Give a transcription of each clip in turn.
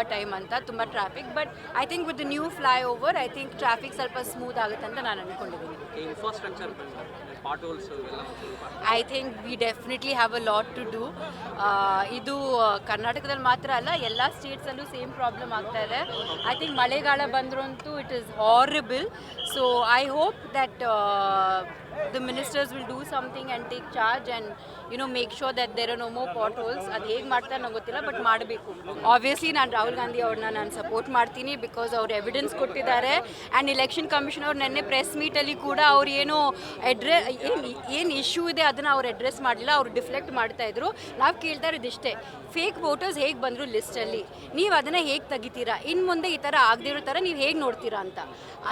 ತುಂಬ ಟೈಮ್ ಅಂತ ತುಂಬ traffic. But I think with the new flyover I think traffic ಸ್ವಲ್ಪ smooth ಆಗುತ್ತೆ ಅಂತ ನಾನು ಅಂದ್ಕೊಂಡಿದ್ದೀನಿ. ಇನ್ಫ್ರಾಸ್ಟ್ರಕ್ಚರ್ ಪಾಟೋಲ್ಸ್ ಎಲ್ಲ I think we definitely have a lot to do. ಇದು ಕರ್ನಾಟಕದಲ್ಲಿ ಮಾತ್ರ ಅಲ್ಲ, ಎಲ್ಲ ಸ್ಟೇಟ್ಸಲ್ಲೂ ಸೇಮ್ ಪ್ರಾಬ್ಲಮ್ ಆಗ್ತಾ ಇದೆ. ಐ ಥಿಂಕ್ ಮಳೆಗಾಲ ಬಂದ್ರಂತೂ it is horrible. So I hope that the ministers will do something and take charge and make sure that there are no more potholes. ಅದು ಹೇಗೆ ಮಾಡ್ತಾರೆ ನಂಗೆ ಗೊತ್ತಿಲ್ಲ, ಬಟ್ ಮಾಡಬೇಕು. ಆಬ್ವಿಯಸ್ಲಿ ನಾನು ರಾಹುಲ್ ಗಾಂಧಿ ಅವ್ರನ್ನ ನಾನು ಸಪೋರ್ಟ್ ಮಾಡ್ತೀನಿ, ಬಿಕಾಸ್ ಅವ್ರು ಎವಿಡೆನ್ಸ್ ಕೊಟ್ಟಿದ್ದಾರೆ. ಆ್ಯಂಡ್ ಎಲೆಕ್ಷನ್ ಕಮಿಷನ್ ಅವ್ರು ನೆನ್ನೆ ಪ್ರೆಸ್ ಮೀಟಲ್ಲಿ ಕೂಡ ಅವ್ರು ಏನು ಏನು ಇಶ್ಯೂ ಇದೆ ಅದನ್ನು ಅವ್ರು ಅಡ್ರೆಸ್ ಮಾಡಲಿಲ್ಲ, ಅವ್ರು ಡಿಫ್ಲೆಕ್ಟ್ ಮಾಡ್ತಾಯಿದ್ರು. ನಾವು ಕೇಳ್ತಾ ಇರೋದು ಇಷ್ಟೇ, ಫೇಕ್ ವೋಟರ್ಸ್ ಹೇಗೆ ಬಂದರು ಲಿಸ್ಟಲ್ಲಿ, ನೀವು ಅದನ್ನು ಹೇಗೆ ತೆಗಿತೀರಾ, ಇನ್ನು ಮುಂದೆ ಈ ಥರ ಆಗದೇ ಇರೋ ಥರ ನೀವು ಹೇಗೆ ನೋಡ್ತೀರಾ ಅಂತ.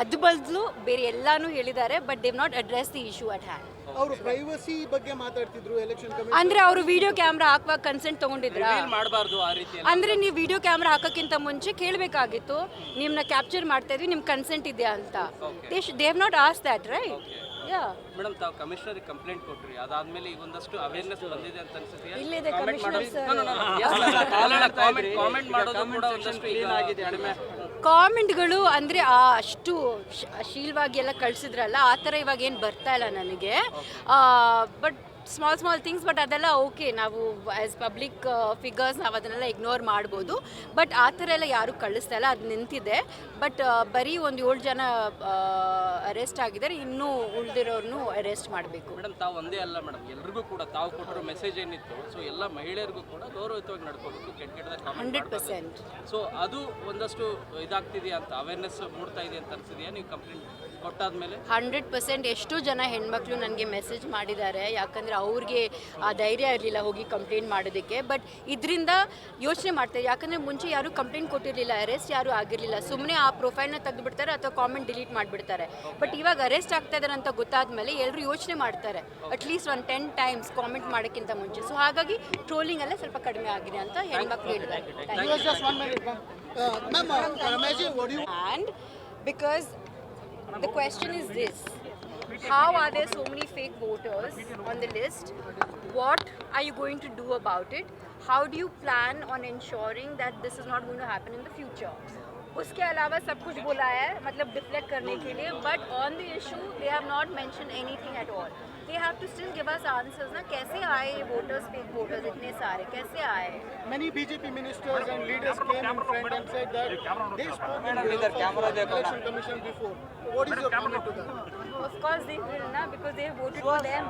ಅದು ಬದಲು ಬೇರೆ ಎಲ್ಲನೂ ಹೇಳಿದ್ದಾರೆ, but they've not address the issue at hand. ಅವರು ಪ್ರೈವಸಿ ಬಗ್ಗೆ ಮಾತಾಡ್ತಿದ್ರು ಎಲೆಕ್ಷನ್ ಕಮಿಷನ್. ಅಂದ್ರೆ ಅವರು ವಿಡಿಯೋ ಕ್ಯಾಮ್ರಾ ಹಾಕುವಾಗ ಕನ್ಸೆಂಟ್ ತಗೊಂಡಿದ್ರಾ? ಮಾಡಬಾರ್ದು ಆ ರೀತಿ. ಅಂದ್ರೆ ನೀವು ವಿಡಿಯೋ ಕ್ಯಾಮ್ರಾ ಹಾಕೋಕ್ಕಿಂತ ಮುಂಚೆ ಕೇಳಬೇಕಾಗಿತ್ತು, ನಿಮ್ಮನ್ನ ಕ್ಯಾಪ್ಚರ್ ಮಾಡ್ತಾ ಇದ್ವಿ, ನಿಮ್ಮ ಕನ್ಸೆಂಟ್ ಇದೆಯಾ ಅಂತ. They have not ask that, right? Yeah madam, ತಾವು ಕಮಿಷನರ್ ಕಂಪ್ಲೇಂಟ್ ಕೊಟ್ರಿ, ಅದಾದ್ಮೇಲೆ ಒಂದಷ್ಟು ಅವೇರ್ನೆಸ್ ಬಂದಿದೆ ಅಂತ ಅನ್ಸುತ್ತೆ. ಇಲ್ಲಿದೆ ಕಮಿಷನರ್ ಸರ್. ಕಾಮೆಂಟ್ ಮಾಡೋದು ಕೂಡ ಒಂದಷ್ಟು ಆಗಿದೆ ಕಡಿಮೆ. ಕಾಮೆಂಟ್ಗಳು ಅಂದರೆ ಅಷ್ಟು ಶೀಲವಾಗಿ ಎಲ್ಲ ಕಳಿಸಿದ್ರಲ್ಲ, ಆ ಥರ ಇವಾಗ ಏನು ಬರ್ತಾ ಇಲ್ಲ ನನಗೆ. ಬಟ್ ಸ್ಮಾಲ್ ಥಿಂಗ್ಸ್, ಬಟ್ ಅದೆಲ್ಲ ಓಕೆ, ನಾವು ಆ್ಯಸ್ ಪಬ್ಲಿಕ್ ಫಿಗರ್ಸ್ ನಾವು ಅದನ್ನೆಲ್ಲ ಇಗ್ನೋರ್ ಮಾಡ್ಬೋದು. ಬಟ್ ಆ ಥರ ಎಲ್ಲ ಯಾರೂ ಕಳಿಸ್ತಾ ಇಲ್ಲ, ಅದು ನಿಂತಿದೆ. ಬಟ್ ಬರೀ ಒಂದು 7 ಜನ ಅರೆಸ್ಟ್ ಆಗಿದ್ದಾರೆ, ಇನ್ನೂ ಉಳಿದಿರೋರ್ನು ಅರೆಸ್ಟ್ ಮಾಡಬೇಕು. ಮೇಡಮ್, ತಾವು ಒಂದೇ ಅಲ್ಲ ಮೇಡಮ್, ಎಲ್ರಿಗೂ ಕೂಡ ತಾವು ಕೊಟ್ಟಿರೋ ಮೆಸೇಜ್ ಏನಿತ್ತು, ಸೊ ಎಲ್ಲ ಮಹಿಳೆಯರಿಗೂ ಕೂಡ ಗೌರವಯುತವಾಗಿ ನಡ್ಕೋಬೇಕು, ಕೆಟ್ಟದಾಗ 100%. ಸೊ ಅದು ಒಂದಷ್ಟು ಇದಾಗ್ತಿದೆಯಾ ಅಂತ, ಅವೇರ್ನೆಸ್ ಮೂಡ್ತಾ ಇದೆ ಅಂತ ಅನ್ಸಿದೆಯಾ ನೀವು ಕಂಪ್ಲೇಂಟ್ ಕೊಟ್ಟಾದ್ಮೇಲೆ? 100%. ಎಷ್ಟೋ ಜನ ಹೆಣ್ಮಕ್ಳು ನನಗೆ ಮೆಸೇಜ್ ಮಾಡಿದ್ದಾರೆ, ಯಾಕಂದರೆ ಅವ್ರಿಗೆ ಆ ಧೈರ್ಯ ಇರಲಿಲ್ಲ ಹೋಗಿ ಕಂಪ್ಲೇಂಟ್ ಮಾಡೋದಕ್ಕೆ. ಬಟ್ ಇದರಿಂದ ಯೋಚನೆ ಮಾಡ್ತಾರೆ, ಯಾಕಂದರೆ ಮುಂಚೆ ಯಾರೂ ಕಂಪ್ಲೇಂಟ್ ಕೊಟ್ಟಿರಲಿಲ್ಲ, ಅರೆಸ್ಟ್ ಯಾರೂ ಆಗಿರಲಿಲ್ಲ, ಸುಮ್ಮನೆ ಆ ಪ್ರೊಫೈಲ್ನ ತೆಗೆದುಬಿಡ್ತಾರೆ ಅಥವಾ ಕಾಮೆಂಟ್ ಡಿಲೀಟ್ ಮಾಡಿಬಿಡ್ತಾರೆ. ಬಟ್ ಇವಾಗ ಅರೆಸ್ಟ್ ಆಗ್ತಾ ಇದ್ದಾರೆ ಅಂತ ಗೊತ್ತಾದ್ಮೇಲೆ ಎಲ್ಲರೂ ಯೋಚನೆ ಮಾಡ್ತಾರೆ, ಅಟ್ಲೀಸ್ಟ್ ಒಂದು 10 ಟೈಮ್ಸ್ ಕಾಮೆಂಟ್ ಮಾಡೋಕ್ಕಿಂತ ಮುಂಚೆ. ಸೊ ಹಾಗಾಗಿ ಟ್ರೋಲಿಂಗ್ ಎಲ್ಲ ಸ್ವಲ್ಪ ಕಡಿಮೆ ಆಗಿದೆ ಅಂತ ಹೆಣ್ಮಕ್ಳು ಹೇಳಿದ್ದಾರೆ. And because the question is this: how are there so many fake voters on the list? What are you going to do about it? How do you plan on ensuring that this is not going to happen in the future? उसके अलावा सब कुछ बोला है, मतलब deflect करने के लिए, but on the issue they have not mention anything at all. They have to still give us answers ना, कैसे आए वोटर्स, fake voters इतने सारे कैसे आए? Many BJP ministers and leaders came in front and said that they spoke in election commission before. What is your comment to that? Of course they will na, because they voted for them.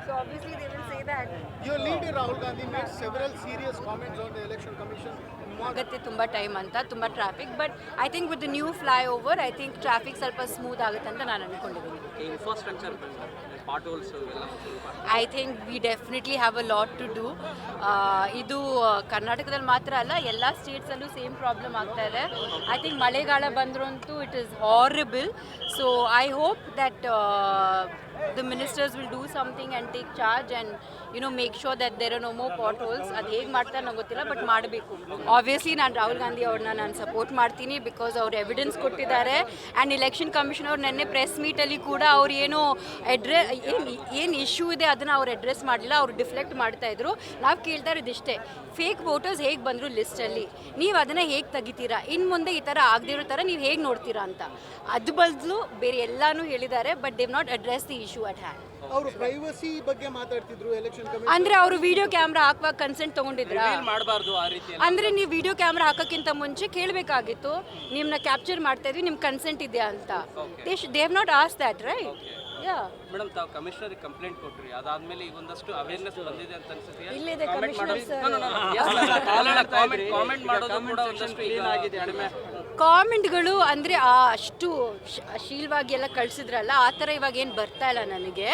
So obviously they will say that. Your leader Rahul Gandhi made several serious comments on the election commission. ಆಗುತ್ತೆ ತುಂಬ time ಅಂತ, ತುಂಬ traffic. But I think with the new flyover I think traffic ಸ್ವಲ್ಪ smooth ಆಗುತ್ತೆ ಅಂತ ನಾನು ಅಂದ್ಕೊಂಡಿದ್ದೀನಿ. Infrastructure potholes ಎಲ್ಲ I think we definitely have a lot to do. ಇದು ಕರ್ನಾಟಕದಲ್ಲಿ ಮಾತ್ರ ಅಲ್ಲ, ಎಲ್ಲ ಸ್ಟೇಟ್ಸಲ್ಲೂ ಸೇಮ್ ಪ್ರಾಬ್ಲಮ್ ಆಗ್ತಾ ಇದೆ. ಐ ಥಿಂಕ್ ಮಳೆಗಾಲ ಬಂದ್ರಂತೂ it is horrible. So I hope that the ministers will do something and take charge and make sure that there are no more potholes. ಅದು ಹೇಗೆ ಮಾಡ್ತಾರೆ ನಂಗೆ ಗೊತ್ತಿಲ್ಲ, ಬಟ್ ಮಾಡಬೇಕು. ಆಬ್ವಿಯಸ್ಲಿ ನಾನು ರಾಹುಲ್ ಗಾಂಧಿ ಅವ್ರನ್ನ ನಾನು ಸಪೋರ್ಟ್ ಮಾಡ್ತೀನಿ, ಬಿಕಾಸ್ ಅವ್ರು ಎವಿಡೆನ್ಸ್ ಕೊಟ್ಟಿದ್ದಾರೆ. ಆ್ಯಂಡ್ ಎಲೆಕ್ಷನ್ ಕಮಿಷನ್ ಅವ್ರು ನೆನ್ನೆ ಪ್ರೆಸ್ ಮೀಟಲ್ಲಿ ಕೂಡ ಅವ್ರು ಏನು ಇಶ್ಯೂ ಇದೆ ಅದನ್ನು ಅವ್ರು ಅಡ್ರೆಸ್ ಮಾಡಲಿಲ್ಲ, ಅವ್ರು ಡಿಫ್ಲೆಕ್ಟ್ ಮಾಡ್ತಾಯಿದ್ರು. ನಾವು ಕೇಳ್ತಾ ಇರೋದು ಇಷ್ಟೇ, ಫೇಕ್ ವೋಟರ್ಸ್ ಹೇಗೆ ಬಂದರು ಲಿಸ್ಟಲ್ಲಿ, ನೀವು ಅದನ್ನು ಹೇಗೆ ತೆಗಿತೀರಾ, ಇನ್ನು ಮುಂದೆ ಈ ಥರ ಆಗದೇ ಇರೋ ಥರ ನೀವು ಹೇಗೆ ನೋಡ್ತೀರಾ ಅಂತ. ಅದು ಬದಲು ಬೇರೆ ಎಲ್ಲನೂ ಹೇಳಿದ್ದಾರೆ, but they've not address the issue at hand. ಅವರು ಪ್ರೈವಸಿ ಬಗ್ಗೆ ಮಾತಾಡ್ತಿದ್ರು ಎಲೆಕ್ಷನ್ ಕಮಿಷನ್. ಅಂದ್ರೆ ಅವರು ವಿಡಿಯೋ ಕ್ಯಾಮ್ರಾ ಹಾಕುವಾಗ ಕನ್ಸೆಂಟ್ ತಗೊಂಡಿದ್ರಾ? ಮಾಡಬಾರ್ದು ಆ ರೀತಿ. ಅಂದ್ರೆ ನೀವು ವಿಡಿಯೋ ಕ್ಯಾಮ್ರಾ ಹಾಕೋಕ್ಕಿಂತ ಮುಂಚೆ ಕೇಳಬೇಕಾಗಿತ್ತು, ನಿಮ್ಮನ್ನ ಕ್ಯಾಪ್ಚರ್ ಮಾಡ್ತಾ ಇದ್ವಿ, ನಿಮ್ಮ ಕನ್ಸೆಂಟ್ ಇದೆಯಾ ಅಂತ. They have not ask that, right? Yeah madam, ತಾವು ಕಮಿಷನರ್ ಕಂಪ್ಲೇಂಟ್ ಕೊಟ್ರಿ, ಅದಾದ್ಮೇಲೆ ಒಂದಷ್ಟು ಅವೇರ್ನೆಸ್ ಬಂದಿದೆ ಅಂತ ಅನ್ಸುತ್ತೆ. ಇಲ್ಲಿದೆ ಕಮಿಷನರ್ ಸರ್. ಕಾಮೆಂಟ್ ಮಾಡೋದು ಕೂಡ ಒಂದಷ್ಟು ಆಗಿದೆ ಕಡಿಮೆ. ಕಾಮೆಂಟ್ಗಳು ಅಂದರೆ ಅಷ್ಟು ಶೀಲವಾಗಿ ಎಲ್ಲ ಕಳಿಸಿದ್ರಲ್ಲ, ಆ ಥರ ಇವಾಗ ಏನು ಬರ್ತಾ ಇಲ್ಲ ನನಗೆ.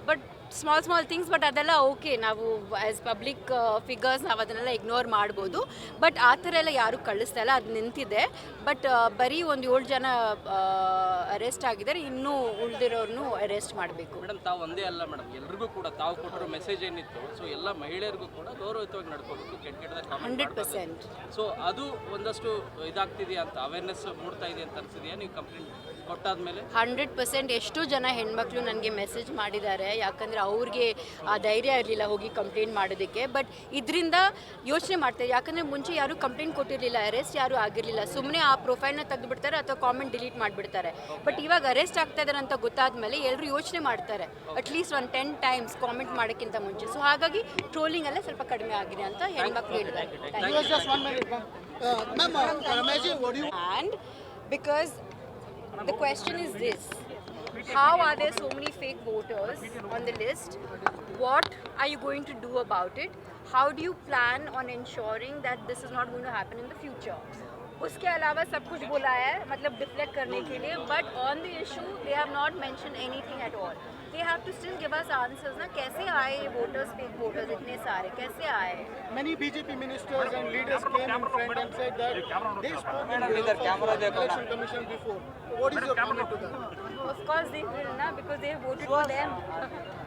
ಬಟ್ ಸ್ಮಾಲ್ ಥಿಂಗ್ಸ್, ಬಟ್ ಅದೆಲ್ಲ ಓಕೆ, ನಾವು ಆ್ಯಸ್ ಪಬ್ಲಿಕ್ ಫಿಗರ್ಸ್ ನಾವು ಅದನ್ನೆಲ್ಲ ಇಗ್ನೋರ್ ಮಾಡ್ಬೋದು. ಬಟ್ ಆ ಥರ ಎಲ್ಲ ಯಾರೂ ಕಳಿಸ್ತಾ ಇಲ್ಲ, ಅದು ನಿಂತಿದೆ. ಬಟ್ ಬರೀ ಒಂದು 7 ಜನ ಅರೆಸ್ಟ್ ಆಗಿದ್ದಾರೆ, ಇನ್ನೂ ಉಳಿದಿರೋರ್ನು ಅರೆಸ್ಟ್ ಮಾಡಬೇಕು. ಮೇಡಮ್, ತಾವು ಒಂದೇ ಅಲ್ಲ ಮೇಡಮ್, ಎಲ್ರಿಗೂ ಕೂಡ ತಾವು ಕೊಟ್ಟಿರೋ ಮೆಸೇಜ್ ಏನಿತ್ತು, ಸೊ ಎಲ್ಲ ಮಹಿಳೆಯರಿಗೂ ಕೂಡ ಗೌರವಯುತವಾಗಿ ನಡ್ಕೋಬೇಕು, ಕೆಟ್ಟದಾಗ 100%. ಸೊ ಅದು ಒಂದಷ್ಟು ಇದಾಗ್ತಿದೆಯಾ ಅಂತ, ಅವೇರ್ನೆಸ್ ಮೂಡ್ತಾ ಇದೆ ಅಂತ ಅನ್ಸಿದೆಯಾ ನೀವು ಕಂಪ್ಲೇಂಟ್ ಕೊಟ್ಟಾದ್ಮೇಲೆ 100% ಎಷ್ಟೋ ಜನ ಹೆಣ್ಮಕ್ಳು ನನಗೆ ಮೆಸೇಜ್ ಮಾಡಿದ್ದಾರೆ, ಯಾಕಂದರೆ ಅವ್ರಿಗೆ ಆ ಧೈರ್ಯ ಇರಲಿಲ್ಲ ಹೋಗಿ ಕಂಪ್ಲೇಂಟ್ ಮಾಡೋದಕ್ಕೆ. ಬಟ್ ಇದರಿಂದ ಯೋಚನೆ ಮಾಡ್ತಾರೆ, ಯಾಕಂದರೆ ಮುಂಚೆ ಯಾರೂ ಕಂಪ್ಲೇಂಟ್ ಕೊಟ್ಟಿರಲಿಲ್ಲ, ಅರೆಸ್ಟ್ ಯಾರೂ ಆಗಿರಲಿಲ್ಲ, ಸುಮ್ಮನೆ ಆ ಪ್ರೊಫೈಲ್ನ ತೆಗೆದುಬಿಡ್ತಾರೆ ಅಥವಾ ಕಾಮೆಂಟ್ ಡಿಲೀಟ್ ಮಾಡಿಬಿಡ್ತಾರೆ. ಬಟ್ ಇವಾಗ ಅರೆಸ್ಟ್ ಆಗ್ತಾ ಇದ್ದಾರೆ ಅಂತ ಗೊತ್ತಾದ್ಮೇಲೆ ಎಲ್ಲರೂ ಯೋಚನೆ ಮಾಡ್ತಾರೆ, ಅಟ್ಲೀಸ್ಟ್ ಒಂದು 10 ಟೈಮ್ಸ್ ಕಾಮೆಂಟ್ ಮಾಡೋಕ್ಕಿಂತ ಮುಂಚೆ. ಸೊ ಹಾಗಾಗಿ ಟ್ರೋಲಿಂಗ್ ಎಲ್ಲ ಸ್ವಲ್ಪ ಕಡಿಮೆ ಆಗಿದೆ ಅಂತ ಹೆಣ್ಮಕ್ಳು ಹೇಳಿದ್ದಾರೆ. Just 1 minute, ma'am. Ma'am, Ramesh, what do you... And because the question is this: how are there so many fake voters on the list? What are you going to do about it? How do you plan on ensuring that this is not going to happen in the future? उसके अलावा सब कुछ बोला है, मतलब deflect करने के लिए, but on the issue they have not mention anything at all. They have to still give us answers ना, कैसे आए ये वोटर्स, फेक वोटर्स इतने सारे कैसे आए? Many BJP ministers and leaders came in front and said that they spoke in election commission before. What is your comment to that? Of course they will na, because they voted for them.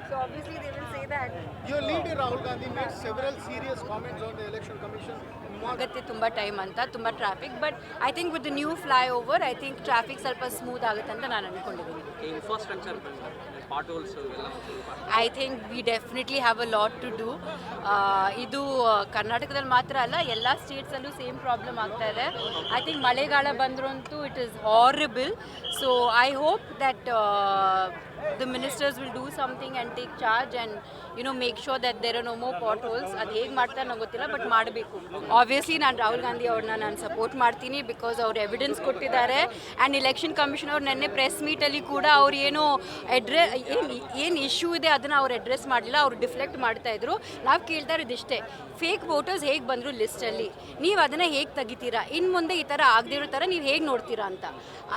So obviously they will say that. Your leader Rahul Gandhi made several serious comments on the election commission. ಆಗುತ್ತೆ ತುಂಬ time ಅಂತ, ತುಂಬ traffic. But I think with the new flyover I think traffic ಸ್ವಲ್ಪ smooth ಆಗುತ್ತೆ ಅಂತ ನಾನು ಅಂದ್ಕೊಂಡಿದ್ದೀನಿ. Infrastructure potholes ಎಲ್ಲ I think we definitely have a lot to do. ಇದು ಕರ್ನಾಟಕದಲ್ಲಿ ಮಾತ್ರ ಅಲ್ಲ, ಎಲ್ಲ ಸ್ಟೇಟ್ಸಲ್ಲೂ ಸೇಮ್ ಪ್ರಾಬ್ಲಮ್ ಆಗ್ತಾ ಇದೆ. ಐ ಥಿಂಕ್ ಮಳೆಗಾಲ ಬಂದ್ರಂತೂ it is horrible. So I hope that the ministers will do something and take charge and make sure that there are no more potholes. ಅದು ಹೇಗೆ ಮಾಡ್ತಾರೆ ನಂಗೆ ಗೊತ್ತಿಲ್ಲ, ಬಟ್ ಮಾಡಬೇಕು. ಆಬ್ವಿಯಸ್ಲಿ ನಾನು ರಾಹುಲ್ ಗಾಂಧಿ ಅವ್ರನ್ನ ನಾನು ಸಪೋರ್ಟ್ ಮಾಡ್ತೀನಿ, ಬಿಕಾಸ್ ಅವ್ರು ಎವಿಡೆನ್ಸ್ ಕೊಟ್ಟಿದ್ದಾರೆ. ಆ್ಯಂಡ್ ಎಲೆಕ್ಷನ್ ಕಮಿಷನ್ ಅವ್ರು ನೆನ್ನೆ ಪ್ರೆಸ್ ಮೀಟಲ್ಲಿ ಕೂಡ ಅವ್ರು ಏನು ಏನು ಇಶ್ಯೂ ಇದೆ ಅದನ್ನು ಅವ್ರು ಅಡ್ರೆಸ್ ಮಾಡಲಿಲ್ಲ, ಅವ್ರು ಡಿಫ್ಲೆಕ್ಟ್ ಮಾಡ್ತಾಯಿದ್ರು. ನಾವು ಕೇಳ್ತಾ ಇರೋದು ಇಷ್ಟೇ, ಫೇಕ್ ವೋಟರ್ಸ್ ಹೇಗೆ ಬಂದರು ಲಿಸ್ಟಲ್ಲಿ, ನೀವು ಅದನ್ನು ಹೇಗೆ ತೆಗಿತೀರಾ, ಇನ್ನು ಮುಂದೆ ಈ ಥರ ಆಗದೇ ಇರೋ ಥರ ನೀವು ಹೇಗೆ ನೋಡ್ತೀರಾ ಅಂತ.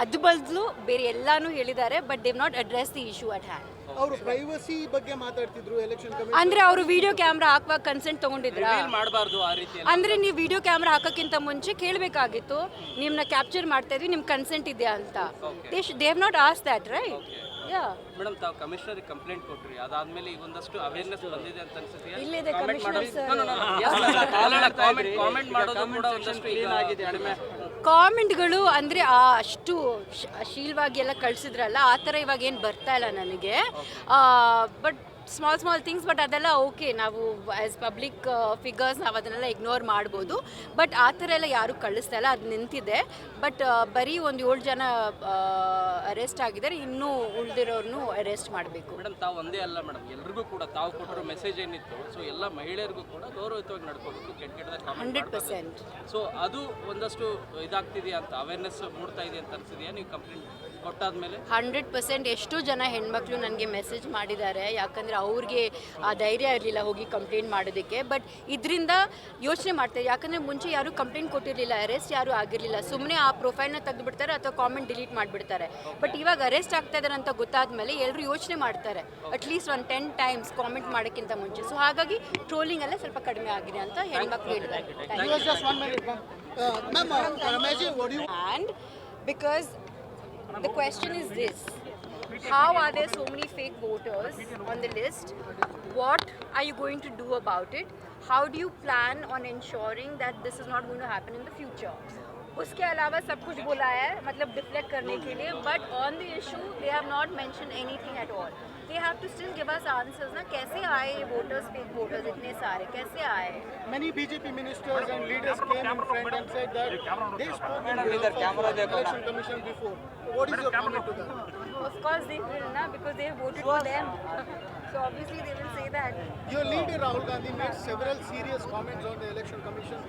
ಅದು ಬದಲು ಬೇರೆ ಎಲ್ಲನೂ ಹೇಳಿದ್ದಾರೆ, but they've not address the issue at hand. ಅವರು ಪ್ರೈವಸಿ ಬಗ್ಗೆ ಮಾತಾಡ್ತಿದ್ರು ಎಲೆಕ್ಷನ್ ಕಮಿಷನ್. ಅಂದ್ರೆ ಅವರು ವಿಡಿಯೋ ಕ್ಯಾಮ್ರಾ ಹಾಕುವಾಗ ಕನ್ಸೆಂಟ್ ತಗೊಂಡಿದ್ರಾ? ಮಾಡಬಾರ್ದು ಆ ರೀತಿ. ಅಂದ್ರೆ ನೀವು ವಿಡಿಯೋ ಕ್ಯಾಮ್ರಾ ಹಾಕೋಕ್ಕಿಂತ ಮುಂಚೆ ಕೇಳಬೇಕಾಗಿತ್ತು, ನಿಮ್ಮನ್ನ ಕ್ಯಾಪ್ಚರ್ ಮಾಡ್ತಾ ಇದ್ವಿ, ನಿಮ್ಮ ಕನ್ಸೆಂಟ್ ಇದೆಯಾ ಅಂತ. They have not ask that, right? Yeah madam, ತಾವು ಕಮಿಷನರ್ ಕಂಪ್ಲೇಂಟ್ ಕೊಟ್ರಿ, ಅದಾದ್ಮೇಲೆ ಈಗ ಒಂದಷ್ಟು ಅವೇರ್ನೆಸ್ ಬಂದಿದೆ ಅಂತ ಅನ್ಸುತ್ತೆ. ಇಲ್ಲಿದೆ ಕಮಿಷನರ್ ಸರ್. ಕಾಮೆಂಟ್ ಮಾಡೋದು ಕೂಡ ಒಂದಷ್ಟು ಈಗ ಆಗಿದೆ, ಕಡಿಮೆ. ಕಾಮೆಂಟ್ಗಳು ಅಂದರೆ ಅಷ್ಟು ಶೀಲವಾಗಿ ಎಲ್ಲ ಕಳಿಸಿದ್ರಲ್ಲ, ಆ ಥರ ಇವಾಗ ಏನು ಬರ್ತಾ ಇಲ್ಲ ನನಗೆ. ಬಟ್ ಸ್ಮಾಲ್ ಥಿಂಗ್ಸ್, ಬಟ್ ಅದೆಲ್ಲ ಓಕೆ, ನಾವು ಆ್ಯಸ್ ಪಬ್ಲಿಕ್ ಫಿಗರ್ಸ್ ನಾವು ಅದನ್ನೆಲ್ಲ ಇಗ್ನೋರ್ ಮಾಡ್ಬೋದು. ಬಟ್ ಆ ಥರ ಎಲ್ಲ ಯಾರೂ ಕಳಿಸ್ತಾ ಇಲ್ಲ, ಅದು ನಿಂತಿದೆ. ಬಟ್ ಬರೀ ಒಂದು 7 ಜನ ಅರೆಸ್ಟ್ ಆಗಿದ್ದಾರೆ, ಇನ್ನೂ ಉಳಿದಿರೋರ್ನು ಅರೆಸ್ಟ್ ಮಾಡಬೇಕು. ಮೇಡಮ್, ತಾವು ಒಂದೇ ಅಲ್ಲ ಮೇಡಮ್, ಎಲ್ರಿಗೂ ಕೂಡ ತಾವು ಕೊಟ್ಟಿರೋ ಮೆಸೇಜ್ ಏನಿತ್ತು, ಸೊ ಎಲ್ಲ ಮಹಿಳೆಯರಿಗೂ ಕೂಡ ಗೌರವಯುತವಾಗಿ ನಡ್ಕೋಬೇಕು, ಕೆಟ್ಟದಾಗ 100%. ಸೊ ಅದು ಒಂದಷ್ಟು ಇದಾಗ್ತಿದೆಯಾ ಅಂತ, ಅವೇರ್ನೆಸ್ ಮೂಡ್ತಾ ಇದೆ ಅಂತ ಅನ್ಸಿದೆಯಾ ನೀವು ಕಂಪ್ಲೇಂಟ್ ಕೊಟ್ಟಾದ್ಮೇಲೆ? 100% ಎಷ್ಟೋ ಜನ ಹೆಣ್ಮಕ್ಳು ನನಗೆ ಮೆಸೇಜ್ ಮಾಡಿದ್ದಾರೆ, ಯಾಕಂದರೆ ಅವ್ರಿಗೆ ಆ ಧೈರ್ಯ ಇರಲಿಲ್ಲ ಹೋಗಿ ಕಂಪ್ಲೇಂಟ್ ಮಾಡೋದಕ್ಕೆ. ಬಟ್ ಇದರಿಂದ ಯೋಚನೆ ಮಾಡ್ತಾರೆ, ಯಾಕಂದರೆ ಮುಂಚೆ ಯಾರೂ ಕಂಪ್ಲೇಂಟ್ ಕೊಟ್ಟಿರಲಿಲ್ಲ, ಅರೆಸ್ಟ್ ಯಾರೂ ಆಗಿರಲಿಲ್ಲ, ಸುಮ್ಮನೆ ಆ ಪ್ರೊಫೈಲ್ನ ತೆಗೆದುಬಿಡ್ತಾರೆ ಅಥವಾ ಕಾಮೆಂಟ್ ಡಿಲೀಟ್ ಮಾಡಿಬಿಡ್ತಾರೆ. ಬಟ್ ಇವಾಗ ಅರೆಸ್ಟ್ ಆಗ್ತಾ ಇದ್ದಾರೆ ಅಂತ ಗೊತ್ತಾದ್ಮೇಲೆ ಎಲ್ಲರೂ ಯೋಚನೆ ಮಾಡ್ತಾರೆ, ಅಟ್ಲೀಸ್ಟ್ ಒಂದು 10 ಟೈಮ್ಸ್ ಕಾಮೆಂಟ್ ಮಾಡೋಕ್ಕಿಂತ ಮುಂಚೆ. ಸೊ ಹಾಗಾಗಿ ಟ್ರೋಲಿಂಗ್ ಎಲ್ಲ ಸ್ವಲ್ಪ ಕಡಿಮೆ ಆಗಿದೆ ಅಂತ ಹೆಣ್ಮಕ್ಳು ಹೇಳಿದ್ದಾರೆ. Just 1 minute, ma'am. Ma'am, Ramesh, what do you... And because the question is this: how are there so many fake voters on the list? What are you going to do about it? How do you plan on ensuring that this is not going to happen in the future? उसके अलावा सब कुछ बोला है, मतलब deflect करने के लिए, but on the issue they have not mention anything at all. They have to still give us answers ना, कैसे आए ये वोटर्स, फेक वोटर्स इतने सारे कैसे आए? Many BJP ministers and leaders came in front and said that they spoke in election commission before. What is your comment to that? Of course they will na, because they voted for them. So obviously they will say that. Your leader Rahul Gandhi made several serious comments on the election commission.